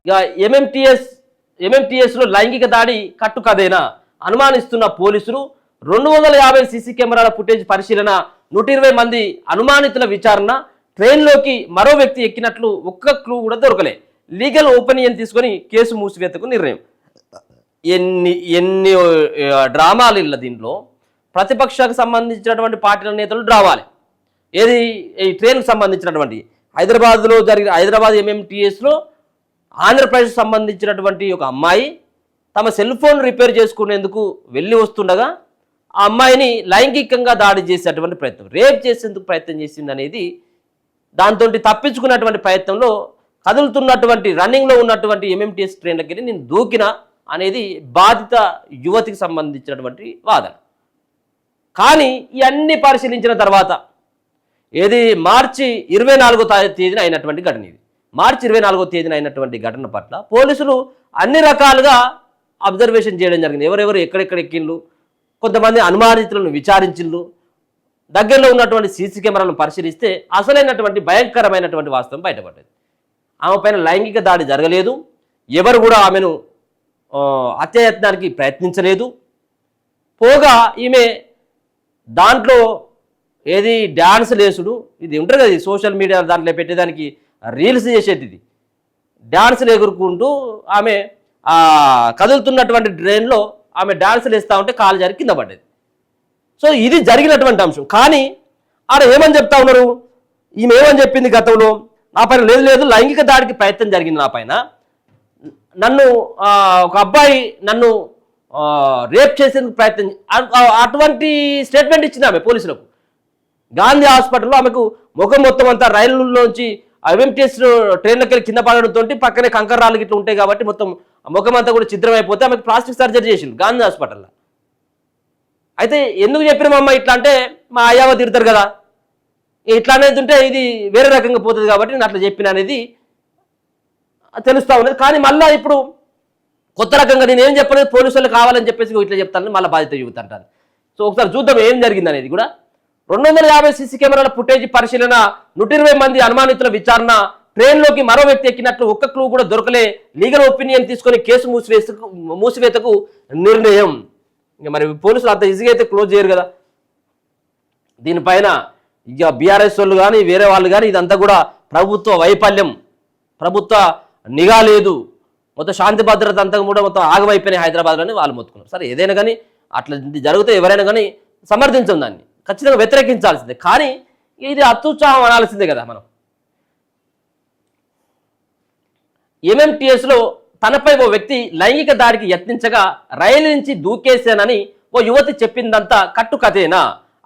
ఇక ఎంఎంటీఎస్లో లైంగిక దాడి కట్టుకదేనా అనుమానిస్తున్న పోలీసులు 250 సీసీ కెమెరాల ఫుటేజ్ పరిశీలన 120 మంది అనుమానితుల విచారణ ట్రైన్లోకి మరో వ్యక్తి ఎక్కినట్లు ఒక్క క్లూ కూడా దొరకలే. లీగల్ ఒపీనియన్ తీసుకొని కేసు మూసివేతకు నిర్ణయం. ఎన్ని ఎన్ని డ్రామాలు ఇల్ల దీంట్లో. ప్రతిపక్షానికి సంబంధించినటువంటి పార్టీల నేతలు డ్రామాలే. ఏది ఈ ట్రైన్కి సంబంధించినటువంటి హైదరాబాద్ ఎంఎంటీఎస్లో ఆంధ్రప్రదేశ్ సంబంధించినటువంటి ఒక అమ్మాయి తమ సెల్ ఫోన్ రిపేర్ చేసుకునేందుకు వెళ్ళి వస్తుండగా ఆ అమ్మాయిని లైంగికంగా దాడి చేసేటువంటి ప్రయత్నం, రేప్ చేసేందుకు ప్రయత్నం చేసింది అనేది, దాంతో తప్పించుకున్నటువంటి ప్రయత్నంలో కదులుతున్నటువంటి రన్నింగ్లో ఉన్నటువంటి ఎంఎంటీఎస్ ట్రైన్లకి వెళ్ళి నేను దూకిన అనేది బాధిత యువతికి సంబంధించినటువంటి వాదన. కానీ ఇవన్నీ పరిశీలించిన తర్వాత ఏది మార్చి 24వ తేదీన అయినటువంటి ఘటన ఇది. మార్చి 24వ తేదీన అయినటువంటి ఘటన పట్ల పోలీసులు అన్ని రకాలుగా అబ్జర్వేషన్ చేయడం జరిగింది. ఎవరెవరు ఎక్కడెక్కడ ఎక్కిండ్లు, కొంతమంది అనుమానితులను విచారించిండ్లు, దగ్గరలో ఉన్నటువంటి సీసీ కెమెరాలను పరిశీలిస్తే అసలైనటువంటి భయంకరమైనటువంటి వాస్తవం బయటపడ్డది. ఆమె పైన లైంగిక దాడి జరగలేదు, ఎవరు కూడా ఆమెను హత్యాయత్నానికి ప్రయత్నించలేదు. పోగా ఈమె దాంట్లో ఏది డ్యాన్స్ లేసుడు, ఇది ఉంటారు కదా సోషల్ మీడియా దాంట్లో పెట్టేదానికి రీల్స్ చేసేది, ఇది డ్యాన్స్లు ఎగురుకుంటూ ఆమె కదులుతున్నటువంటి ట్రైన్లో ఆమె డ్యాన్స్లు వేస్తూ ఉంటే కాలు జారి కింద పడ్డది. సో ఇది జరిగినటువంటి అంశం. కానీ ఆడ ఏమని చెప్తా ఉన్నారు, ఈమె ఏమని చెప్పింది గతంలో, నా పైన లేదు లైంగిక దాడికి ప్రయత్నం జరిగింది, నా పైన నన్ను ఒక అబ్బాయి నన్ను రేప్ చేసేందుకు ప్రయత్నం, అటువంటి స్టేట్మెంట్ ఇచ్చింది ఆమె పోలీసులకు. గాంధీ హాస్పిటల్లో ఆమెకు ముఖం మొత్తం అంతా రైలులోంచి ఎంఎంటీఎస్ ట్రైన్లోకి వెళ్ళి కింద పడడంతో పక్కనే కంకర్రాలు గిట్లా ఉంటాయి కాబట్టి మొత్తం ముఖం అంతా కూడా ఛిద్రమైపోతే ఆమెకు ప్లాస్టిక్ సర్జరీ చేసిండు గాంధీ హాస్పిటల్లో. అయితే ఎందుకు చెప్పినామమ్మ ఇట్లా అంటే, మా అయ్యావ తిడతారు కదా, ఇట్లా అనేది ఉంటే ఇది వేరే రకంగా పోతుంది కాబట్టి నేను అట్లా చెప్పిన అనేది తెలుస్తూ ఉన్నది. కానీ మళ్ళీ ఇప్పుడు కొత్త రకంగా నేను ఏం చెప్పలేదు, పోలీసు వాళ్ళు కావాలని చెప్పేసి ఇట్లా చెప్తాను, మళ్ళీ బాధ్యత చూపుతాంటాను. సో ఒకసారి చూద్దాం ఏం జరిగింది అనేది కూడా. 250 సీసీ కెమెరాల ఫుటేజ్ పరిశీలన, 120 మంది అనుమానితుల విచారణ, ట్రైన్లోకి మరో వ్యక్తి ఎక్కినట్లు ఒక్క క్లూ కూడా దొరకలే, లీగల్ ఒపీనియన్ తీసుకొని కేసు మూసివేతకు నిర్ణయం. ఇంకా మరి పోలీసులు అంత ఈజీగా అయితే క్లోజ్ చేయరు కదా. దీనిపైన ఇక బీఆర్ఎస్ వాళ్ళు కానీ వేరే వాళ్ళు కానీ ఇదంతా కూడా ప్రభుత్వ వైఫల్యం, ప్రభుత్వ నిఘా లేదు, మొత్తం శాంతి భద్రత అంతా కూడా మొత్తం ఆగమైపోయినాయి హైదరాబాద్లోని వాళ్ళు మొత్తుకున్నారు. సరే ఏదైనా కానీ అట్లా జరిగితే ఎవరైనా కానీ సమర్థించం, దాన్ని ఖచ్చితంగా వ్యతిరేకించాల్సిందే. కానీ ఇది అత్యుత్సాహం అనాల్సిందే కదా. మనం ఎంఎంటీఎస్లో తనపై ఓ వ్యక్తి లైంగిక దాడికి యత్నించగా రైలు నుంచి దూకేశానని ఓ యువతి చెప్పిందంతా కట్టుకథేనా?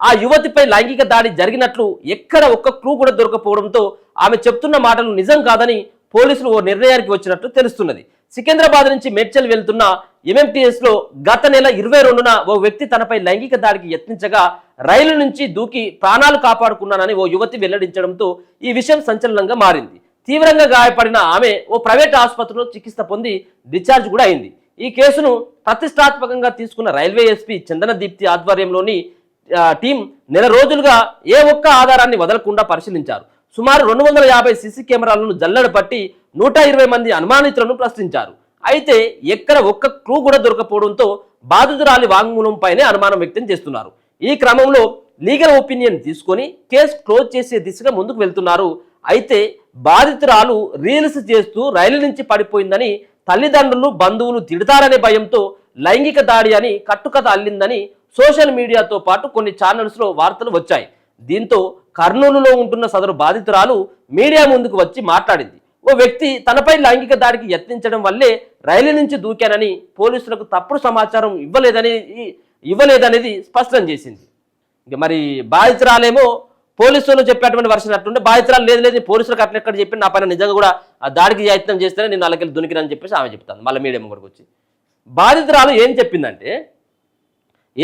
ఆ యువతిపై లైంగిక దాడి జరిగినట్లు ఎక్కడ ఒక్క క్లూ కూడా దొరకపోవడంతో ఆమె చెప్తున్న మాటలు నిజం కాదని పోలీసులు ఓ నిర్ణయానికి వచ్చినట్లు తెలుస్తున్నది. సికింద్రాబాద్ నుంచి మేడ్చల్ వెళ్తున్న ఎంఎంటీఎస్లో గత నెల 22న ఓ వ్యక్తి తనపై లైంగిక దాడికి యత్నించగా రైలు నుంచి దూకి ప్రాణాలు కాపాడుకున్నానని ఓ యువతి వెల్లడించడంతో ఈ విషయం సంచలనంగా మారింది. తీవ్రంగా గాయపడిన ఆమె ఓ ప్రైవేట్ ఆసుపత్రిలో చికిత్స పొంది డిశ్చార్జ్ కూడా అయింది. ఈ కేసును ప్రతిష్టాత్మకంగా తీసుకున్న రైల్వే ఎస్పీ చందన దీప్తి ఆధ్వర్యంలోని టీం నెల రోజులుగా ఏ ఒక్క ఆధారాన్ని వదలకుండా పరిశీలించారు. సుమారు 250 సీసీ కెమెరాలను జల్లెడ పట్టి 120 మంది అనుమానితులను ప్రశ్నించారు. అయితే ఎక్కడ ఒక్క క్లూ కూడా దొరకపోవడంతో బాధితురాలి వాంగ్మూలంపైనే అనుమానం వ్యక్తం చేస్తున్నారు. ఈ క్రమంలో లీగల్ ఒపీనియన్ తీసుకొని కేసు క్లోజ్ చేసే దిశగా ముందుకు వెళ్తున్నారు. అయితే బాధితురాలు రీల్స్ చేస్తూ రైలు నుంచి పడిపోయిందని తల్లిదండ్రులు బంధువులు తిడతారనే భయంతో లైంగిక దాడి అని కట్టుకథ అల్లిందని సోషల్ మీడియాతో పాటు కొన్ని ఛానల్స్లో వార్తలు వచ్చాయి. దీంతో కర్నూలులో ఉంటున్న సదరు బాధితురాలు మీడియా ముందుకు వచ్చి మాట్లాడింది. ఓ వ్యక్తి తనపై లైంగిక దాడికి యత్నించడం వల్లే రైలు నుంచి దూకానని పోలీసులకు తప్పుడు సమాచారం ఇవ్వలేదనేది స్పష్టం చేసింది. ఇక మరి బాధితురాలేమో పోలీసులు చెప్పేటువంటి వర్షన్ అట్లుంటే బాధితురాలు లేదు పోలీసులకు అట్లెక్కడ చెప్పి నా పైన నిజంగా కూడా ఆ దాడికి యత్నం చేస్తేనే నేను అలాగే దునికినని చెప్పేసి ఆమె చెప్తాను. మళ్ళీ మీడియా ముందుకు వచ్చి బాధితురాలు ఏం చెప్పిందంటే,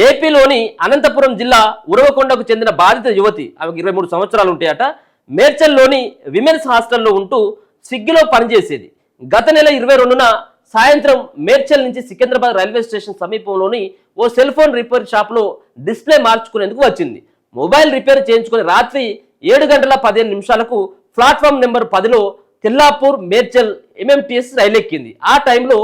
ఏపీలోని అనంతపురం జిల్లా ఉరవకొండకు చెందిన బాధిత యువతి, ఆమెకు 23 సంవత్సరాలు ఉంటాయట. మేడ్చల్లోని విమెన్స్ హాస్టల్లో ఉంటూ స్విగ్గీలో పనిచేసేది. గత నెల 22న సాయంత్రం మేడ్చల్ నుంచి సికింద్రాబాద్ రైల్వే స్టేషన్ సమీపంలోని ఓ సెల్ ఫోన్ రిపేర్ షాప్లో డిస్ప్లే మార్చుకునేందుకు వచ్చింది. మొబైల్ రిపేర్ చేయించుకుని రాత్రి 7 గంటల 15 నిమిషాలకు ప్లాట్ఫామ్ నెంబర్ 10లో తెల్లాపూర్ మేడ్చల్ ఎంఎంటీఎస్ రైలు ఎక్కింది. ఆ టైంలో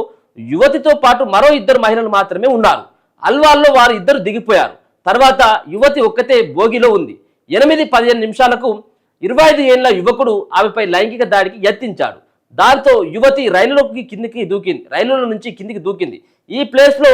యువతితో పాటు మరో 2 మహిళలు మాత్రమే ఉన్నారు. అల్వాల్లో వారు ఇద్దరు దిగిపోయారు. తర్వాత యువతి ఒక్కతే బోగిలో ఉంది. 8-15 నిమిషాలకు 25 ఏళ్ల యువకుడు ఆమెపై లైంగిక దాడికి యత్నించాడు. దాంతో యువతి రైలులో నుంచి కిందికి దూకింది. ఈ ప్లేస్లో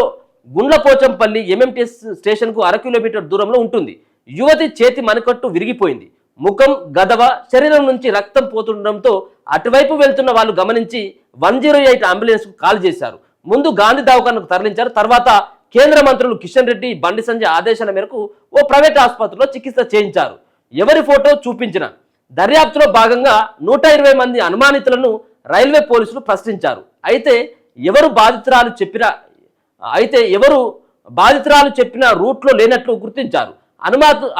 గుండ్లపోచంపల్లి ఎంఎంటీఎస్ స్టేషన్కు 1/2 కిలోమీటర్ దూరంలో ఉంటుంది. యువతి చేతి మణికట్టు విరిగిపోయింది. ముఖం, గదవ, శరీరం నుంచి రక్తం పోతుండడంతో అటువైపు వెళ్తున్న వాళ్ళు గమనించి 108 అంబులెన్స్కు కాల్ చేశారు. ముందు గాంధీ దవాఖానకు తరలించారు. తర్వాత కేంద్ర మంత్రులు కిషన్ రెడ్డి, బండి సంజయ్ ఆదేశాల మేరకు ఓ ప్రైవేట్ ఆసుపత్రిలో చికిత్స చేయించారు. ఎవరి ఫోటో చూపించిన దర్యాప్తులో భాగంగా 120 మంది అనుమానితులను రైల్వే పోలీసులు ప్రశ్నించారు. అయితే ఎవరు బాధితురాలు చెప్పిన రూట్లో లేనట్లు గుర్తించారు.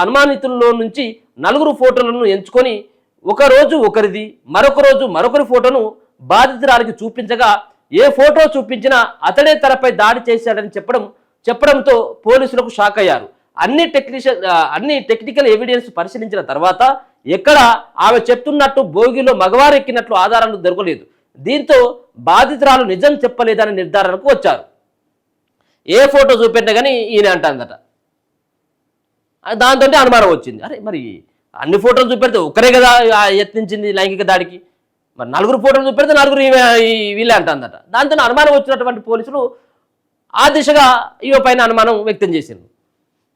అనుమానితుల్లో నుంచి 4 ఫోటోలను ఎంచుకొని ఒకరోజు ఒకరిది, మరొక రోజు మరొకరి ఫోటోను బాధితురాలికి చూపించగా ఏ ఫోటో చూపించినా అతడే తనపై దాడి చేశాడని చెప్పడంతో పోలీసులకు షాక్ అయ్యారు. అన్ని టెక్నికల్ ఎవిడెన్స్ పరిశీలించిన తర్వాత ఎక్కడ ఆమె చెప్తున్నట్టు బోగిలో మగవారు ఎక్కినట్లు ఆధారాలు దొరకలేదు. దీంతో బాధితురాలు నిజం చెప్పలేదని నిర్ధారణకు వచ్చారు. ఏ ఫోటో చూపెట్టినా కానీ ఈయన అంటుందట. దాంతో అనుమానం వచ్చింది. అరే మరి అన్ని ఫోటోలు చూపెడితే ఒక్కరే కదా యత్నించింది లైంగిక దాడికి, మరి 4 ఫోటోలు చూపెడితే 4 వీళ్ళే అంటుందట. దాంతో అనుమానం వచ్చినటువంటి పోలీసులు ఆ దిశగా ఈమె పైన అనుమానం వ్యక్తం చేసింది.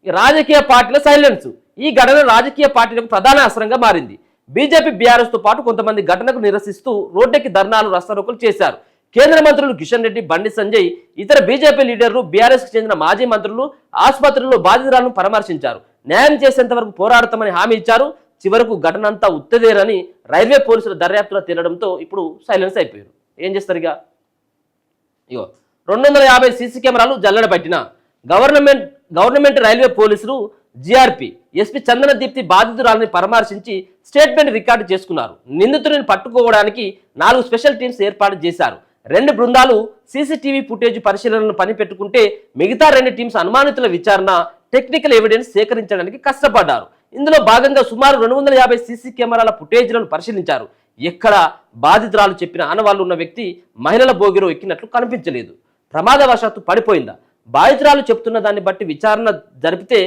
రాజకీయ పార్టీల సైలెన్స్. ఈ ఘటన రాజకీయ పార్టీలకు ప్రధాన అస్త్రంగా మారింది. బీజేపీ, బీఆర్ఎస్తో పాటు కొంతమంది ఘటనకు నిరసిస్తూ రోడ్డెక్కి ధర్నాలు, రాస్తారోకోలు చేశారు. కేంద్ర మంత్రులు కిషన్ రెడ్డి, బండి సంజయ్, ఇతర బీజేపీ లీడర్లు, బీఆర్ఎస్కి చెందిన మాజీ మంత్రులు ఆసుపత్రుల్లో బాధితురాలను పరామర్శించారు. న్యాయం చేసేంత వరకు పోరాడతామని హామీ ఇచ్చారు. చివరకు ఘటన అంతా ఉత్తదేనని రైల్వే పోలీసుల దర్యాప్తులో తేలడంతో ఇప్పుడు సైలెన్స్ అయిపోయారు. ఏం చేస్తారు ఇక? 250 సీసీ కెమెరాలు జల్లెడ పట్టిన గవర్నమెంట్ రైల్వే పోలీసులు జీఆర్పీ ఎస్పీ చందన దీప్తి బాధితురాలని పరామర్శించి స్టేట్మెంట్ రికార్డు చేసుకున్నారు. నిందితుడిని పట్టుకోవడానికి 4 స్పెషల్ టీమ్స్ ఏర్పాటు చేశారు. 2 బృందాలు సీసీటీవీ ఫుటేజ్ పరిశీలనను పనిపెట్టుకుంటే మిగతా 2 టీమ్స్ అనుమానితుల విచారణ, టెక్నికల్ ఎవిడెన్స్ సేకరించడానికి కష్టపడ్డారు. ఇందులో భాగంగా సుమారు 250 సీసీ కెమెరాల ఫుటేజ్లను పరిశీలించారు. ఎక్కడ బాధితురాలు చెప్పిన ఆనవాళ్లు ఉన్న వ్యక్తి మహిళల బోగిలో ఎక్కినట్లు కనిపించలేదు. ప్రమాదవశాత్తు పడిపోయిందా? బాధితురాలు చెప్తున్న దాన్ని బట్టి విచారణ జరిపితే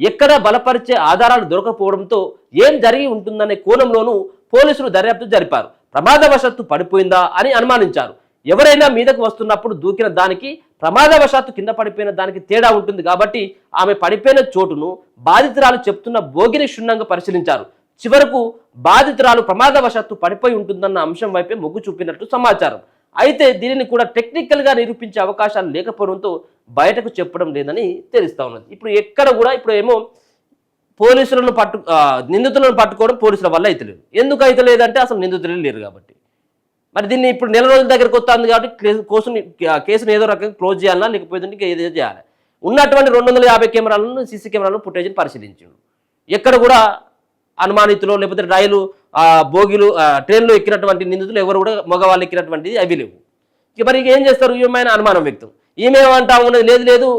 ఎక్కడ బలపరిచే ఆధారాలు దొరకపోవడంతో ఏం జరిగి ఉంటుందనే కోణంలోనూ పోలీసులు దర్యాప్తు జరిపారు. ప్రమాదవశాత్తు పడిపోయిందా అని అనుమానించారు. ఎవరైనా మీదకు వస్తున్నప్పుడు దూకిన దానికి, ప్రమాదవశాత్తు కింద పడిపోయిన దానికి తేడా ఉంటుంది కాబట్టి ఆమె పడిపోయిన చోటును, బాధితురాలు చెప్తున్న బోగిని క్షుణ్ణంగా పరిశీలించారు. చివరకు బాధితురాలు ప్రమాదవశాత్తు పడిపోయి ఉంటుందన్న అంశం వైపే మొగ్గు చూపినట్లు సమాచారం. అయితే దీనిని కూడా టెక్నికల్గా నిరూపించే అవకాశాలు లేకపోవడంతో బయటకు చెప్పడం లేదని తెలుస్తా ఉన్నది. ఇప్పుడు ఎక్కడ కూడా ఇప్పుడు ఏమో నిందితులను పట్టుకోవడం పోలీసుల వల్ల అయితే లేదు. ఎందుకు అయితే లేదంటే అసలు నిందితులు లేరు కాబట్టి. మరి దీన్ని ఇప్పుడు నెల రోజుల దగ్గరకు వస్తుంది కాబట్టి కేసును ఏదో రకంగా క్లోజ్ చేయాలన్నా లేకపోతే ఏదో చేయాలి. ఉన్నటువంటి 250 కెమెరాలను, సీసీ కెమెరాలను ఫుటేజ్ని పరిశీలించాడు. ఎక్కడ కూడా అనుమానితులు లేకపోతే బోగిలు ట్రైన్లో ఎక్కినటువంటి నిందితులు ఎవరు కూడా మగవాళ్ళు ఎక్కినటువంటిది అవి లేవు. మరి ఏం చేస్తారు? ఏమైనా అనుమానం వ్యక్తం. ఈమెమంటా ఉన్నది లేదు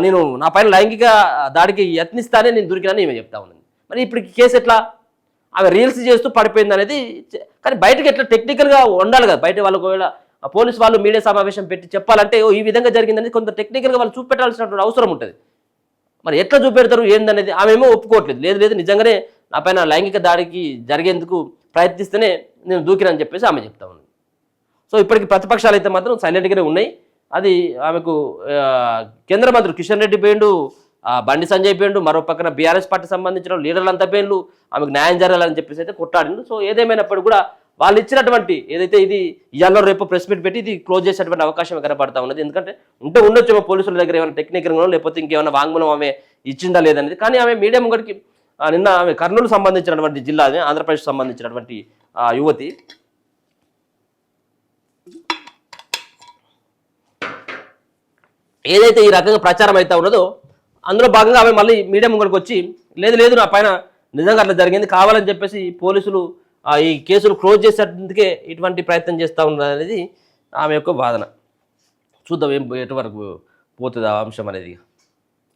నేను నా పైన లైంగిక దాడికి యత్నిస్తానే నేను దొరికినాను ఈమె చెప్తా ఉన్నది. మరి ఇప్పుడు కేసు ఎట్లా? ఆమె రీల్స్ చేస్తూ పడిపోయింది అనేది. కానీ బయటకు ఎట్లా టెక్నికల్గా ఉండాలి కదా. బయట వాళ్ళకు ఒకవేళ పోలీసు వాళ్ళు మీడియా సమావేశం పెట్టి చెప్పాలంటే ఈ విధంగా జరిగిందని కొంత టెక్నికల్గా వాళ్ళు చూపెట్టాల్సినటువంటి అవసరం ఉంటుంది. మరి ఎట్లా చూపెడతారు ఏందనేది ఆమె ఏమో ఒప్పుకోవట్లేదు. లేదు నిజంగానే నా పైన లైంగిక దాడికి జరిగేందుకు ప్రయత్నిస్తేనే నేను దూకినని చెప్పేసి ఆమె చెప్తా ఉంది. సో ఇప్పటికి ప్రతిపక్షాలు అయితే మాత్రం సైలెంట్గానే ఉన్నాయి. అది ఆమెకు కేంద్ర మంత్రులు కిషన్ రెడ్డి పోయిండు, బండి సంజయ్ పోయిండు, మరో పక్కన బీఆర్ఎస్ పార్టీ సంబంధించిన లీడర్లంతా పోయిండు, ఆమెకు న్యాయం జరగాలని చెప్పేసి అయితే కొట్టాడిండు. సో ఏదేమైనప్పుడు కూడా వాళ్ళు ఇచ్చినటువంటి ఏదైతే ఇది ఇవాళ రేపు ప్రెస్ మీట్ పెట్టి ఇది క్లోజ్ చేసేటువంటి అవకాశం కనబడతా ఉన్నది. ఎందుకంటే ఉండొచ్చేమో పోలీసుల దగ్గర ఏమైనా టెక్నికల్గా లేకపోతే ఇంకేమైనా వాంగ్మూలం ఆమె ఇచ్చిందా లేదనేది. కానీ ఆమె మీడియా ముంగడికి నిన్న ఆమె కర్నూలు సంబంధించినటువంటి జిల్లా, ఆంధ్రప్రదేశ్ సంబంధించినటువంటి యువతి ఏదైతే ఈ రకంగా ప్రచారం అయితే ఉన్నదో అందులో భాగంగా ఆమె మళ్ళీ మీడియా ముంగడికి వచ్చి లేదు నా పైన నిజంగా అట్లా జరిగింది, కావాలని చెప్పేసి పోలీసులు ఈ కేసులు క్లోజ్ చేసేందుకే ఇటువంటి ప్రయత్నం చేస్తూ ఉన్నారు అనేది ఆమె యొక్క వాదన. చూద్దాం ఎటు వరకు పోతుంది ఆ అంశం అనేది.